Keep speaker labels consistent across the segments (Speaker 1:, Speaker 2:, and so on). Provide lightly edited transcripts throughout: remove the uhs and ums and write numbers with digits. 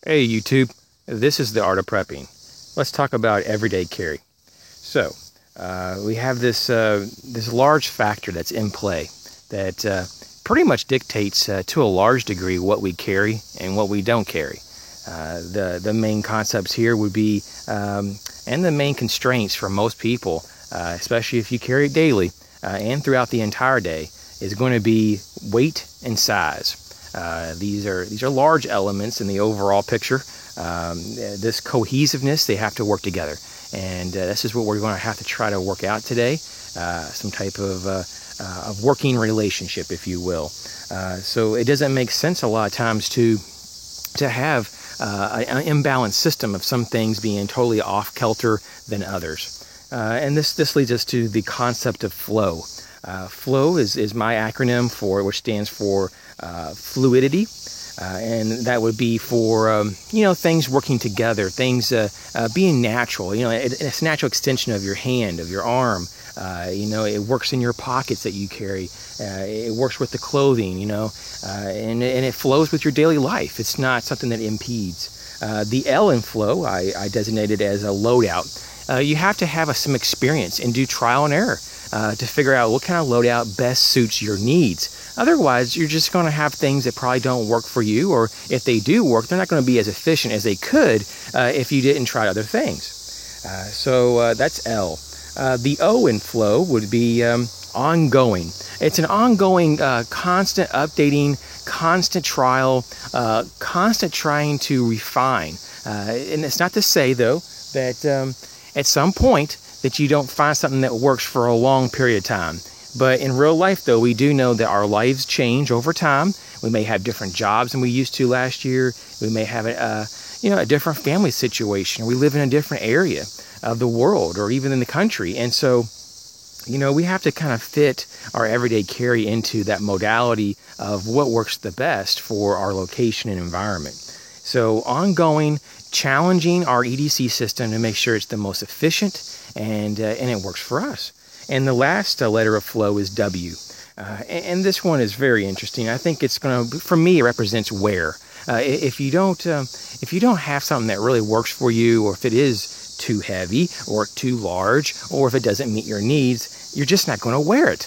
Speaker 1: Hey YouTube, this is the art of prepping. Let's talk about everyday carry. So we have this large factor that's in play that pretty much dictates to a large degree what we carry and what we don't carry. The main concepts here would be, and the main constraints for most people, especially if you carry it daily and throughout the entire day, is going to be weight and size. These are large elements in the overall picture. This cohesiveness, they have to work together, and this is what we're going to have to try to work out today. Some type of working relationship, if you will. So it doesn't make sense a lot of times to have an imbalanced system of some things being totally off kilter than others. And this leads us to the concept of flow. Flow is my acronym for, which stands for fluidity, and that would be for things working together, things being natural. It's a natural extension of your hand, of your arm. It works in your pockets that you carry. It works with the clothing, and it flows with your daily life. It's not something that impedes. The L in flow, I designated as a loadout. You have to have some experience and do trial and error to figure out what kind of loadout best suits your needs. Otherwise, you're just going to have things that probably don't work for you, or if they do work, they're not going to be as efficient as they could if you didn't try other things. So that's L. The O in flow would be ongoing. It's an ongoing, constant updating, constant trial, constant trying to refine. And it's not to say, though, that at some point that you don't find something that works for a long period of time. But in real life, though, we do know that our lives change over time. We may have different jobs than we used to last year. We may have a different family situation. We live in a different area of the world or even in the country. And so, we have to kind of fit our everyday carry into that modality of what works the best for our location and environment. So ongoing, challenging our EDC system to make sure it's the most efficient and it works for us. And the last letter of flow is W. And this one is very interesting. I think it's going to, for me, it represents wear. If you don't have something that really works for you, or if it is too heavy or too large, or if it doesn't meet your needs, you're just not going to wear it.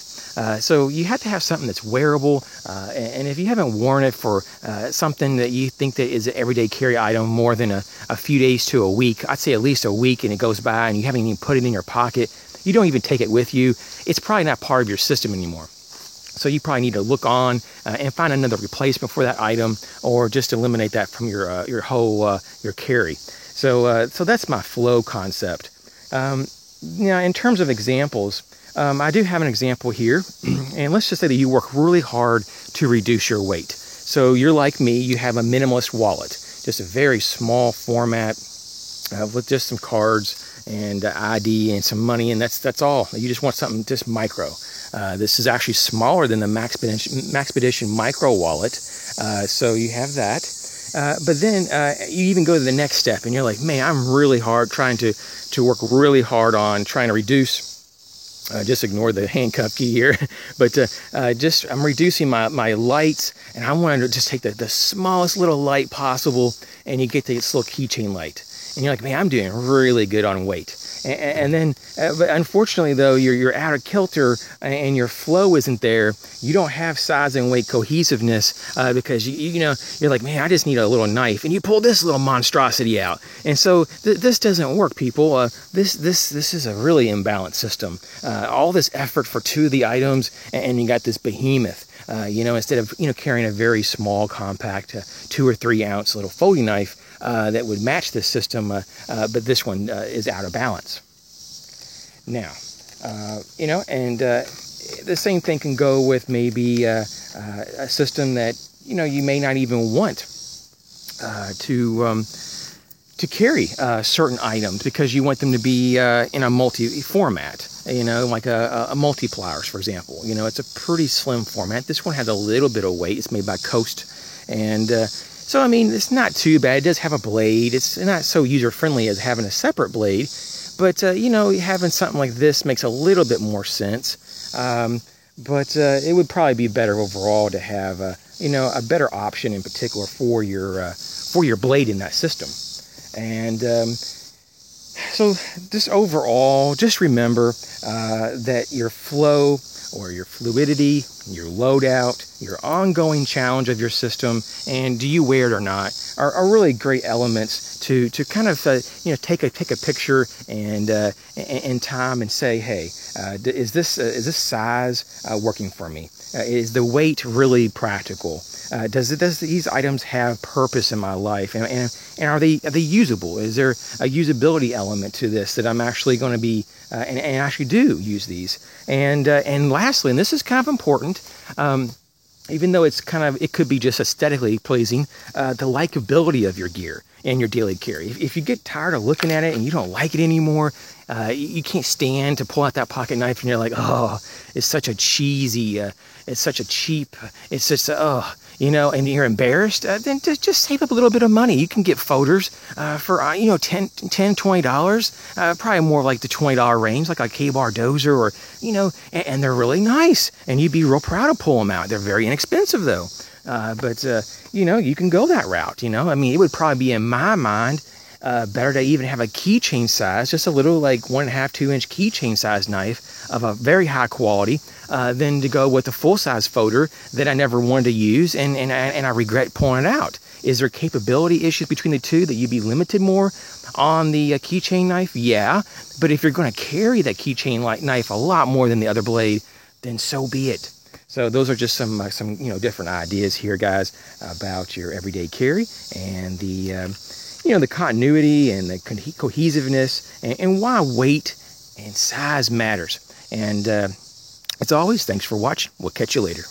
Speaker 1: So you have to have something that's wearable, and if you haven't worn it for something that you think that is an everyday carry item more than a few days to a week, I'd say at least a week, and it goes by and you haven't even put it in your pocket, you don't even take it with you, it's probably not part of your system anymore. So you probably need to look on and find another replacement for that item, or just eliminate that from your whole your carry. So that's my flow concept. Now, in terms of examples, I do have an example here, and let's just say that you work really hard to reduce your weight. So you're like me, you have a minimalist wallet, just a very small format with just some cards and ID and some money, and that's all. You just want something just micro. This is actually smaller than the Maxpedition Micro Wallet, so you have that. But then you even go to the next step, and you're like, man, I'm really hard trying to work really hard on trying to reduce. Just ignore the handcuff key here, but I'm reducing my lights, and I want to just take the smallest little light possible, and you get this little keychain light, and you're like, man, I'm doing really good on weight. And then, but unfortunately, though, you're out of kilter and your flow isn't there. You don't have size and weight cohesiveness because you're like, man, I just need a little knife, and you pull this little monstrosity out, and so this doesn't work, people. This is a really imbalanced system. All this effort for two of the items, and you got this behemoth. Instead of carrying a very small, compact 2 or 3 ounce little folding knife that would match this system, but this one is out of balance. Now, the same thing can go with maybe a system that you may not even want to carry certain items because you want them to be in a multi-format, like a multi-pliers, for example. It's a pretty slim format. This one has a little bit of weight. It's made by Coast, and so, it's not too bad. It does have a blade. It's not so user-friendly as having a separate blade, but, having something like this makes a little bit more sense. But it would probably be better overall to have, a better option in particular for for your blade in that system. And so just overall, just remember that your flow or your fluidity, your loadout, your ongoing challenge of your system, and do you wear it or not, are really great elements to kind of take a picture and in time and say, hey, is this size working for me? Is the weight really practical? Does these items have purpose in my life, and are they usable? Is there a usability element to this that I'm actually going to be and actually do use these? And lastly, and this is kind of important, even though it could be just aesthetically pleasing, the likability of your gear and your daily carry. If you get tired of looking at it and you don't like it anymore, you can't stand to pull out that pocket knife and you're like, oh, it's such a cheesy, it's such a cheap, it's just, and you're embarrassed, then just save up a little bit of money. You can get folders for, $10, $20, probably more like the $20 range, like a Ka-Bar Dozer, or, and they're really nice. And you'd be real proud to pull them out. They're very inexpensive, though. But you can go that route, I mean, it would probably be, in my mind, better to even have a keychain size, just a little like 1.5, 2 inch keychain size knife of a very high quality, than to go with a full size folder that I never wanted to use and I regret pulling it out. Is there capability issues between the two that you'd be limited more on the keychain knife? Yeah, but if you're going to carry that keychain knife a lot more than the other blade, then so be it. So those are just some different ideas here, guys, about your everyday carry and the the continuity and the cohesiveness and why weight and size matters. And as always, thanks for watching. We'll catch you later.